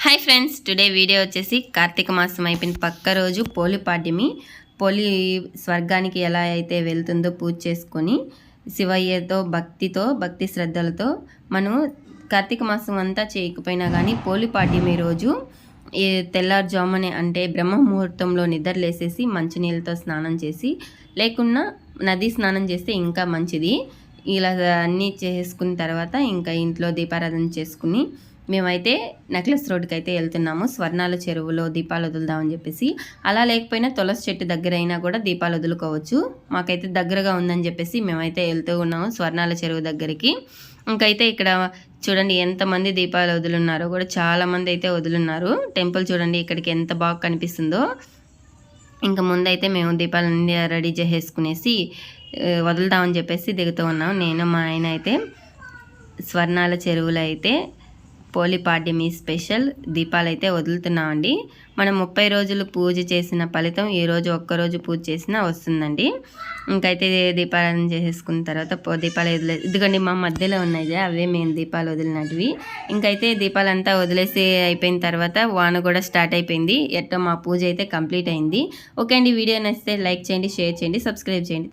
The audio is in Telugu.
హాయ్ ఫ్రెండ్స్, టుడే వీడియో వచ్చేసి కార్తీక మాసం అయిపోయిన పక్క రోజు పోలి పాడ్యమి. పోలి స్వర్గానికి ఎలా అయితే వెళ్తుందో పూజ చేసుకొని శివయ్యతో భక్తి శ్రద్ధలతో మనము కార్తీక మాసం అంతా చేయకపోయినా కానీ పోలి పాడ్యమి రోజు తెల్లారుజామునే అంటే బ్రహ్మ ముహూర్తంలో నిద్రలేసేసి మంచినీళ్ళతో స్నానం చేసి లేకున్నా నదీ స్నానం చేస్తే ఇంకా మంచిది. ఇలా అన్నీ చేసుకున్న తర్వాత ఇంకా ఇంట్లో దీపారాధన చేసుకుని మేమైతే నెక్లెస్ రోడ్కి అయితే వెళ్తున్నాము. స్వర్ణాల చెరువులో దీపాలు వదులుదామని చెప్పేసి. అలా లేకపోయినా తులసి చెట్టు దగ్గర అయినా కూడా దీపాలు వదులుకోవచ్చు. మాకైతే దగ్గరగా ఉందని చెప్పేసి మేమైతే వెళ్తూ ఉన్నాము స్వర్ణాల చెరువు దగ్గరికి. ఇంకైతే ఇక్కడ చూడండి ఎంతమంది దీపాలు వదులున్నారో కూడా చాలామంది అయితే వదులున్నారు. టెంపుల్ చూడండి ఇక్కడికి ఎంత బాగా కనిపిస్తుందో. ఇంకా ముందైతే మేము దీపాలన్నీ రెడీ చేసేసుకునేసి వదులుదామని చెప్పేసి దిగుతూ ఉన్నాం. నేను మా ఆయన అయితే స్వర్ణాల చెరువులో అయితే పోలి పాడ్యమి స్పెషల్ దీపాలు అయితే వదులుతున్నామండి. మనం 30 రోజులు పూజ చేసిన ఫలితం ఈరోజు ఒక్కరోజు పూజ చేసినా వస్తుందండి. ఇంకైతే దీపారాధన చేసేసుకున్న తర్వాత దీపాలు ఇదిగోండి మా మధ్యలో ఉన్నాయి అవే మేము దీపాలు వదిలినటివి. ఇంకైతే దీపాలంతా వదిలేసి అయిపోయిన తర్వాత వాన కూడా స్టార్ట్ అయిపోయింది. ఎట్టో మా పూజ అయితే కంప్లీట్ అయింది. ఓకే అండి, వీడియో నచ్చితే లైక్ చేయండి, షేర్ చేయండి, సబ్స్క్రైబ్ చేయండి.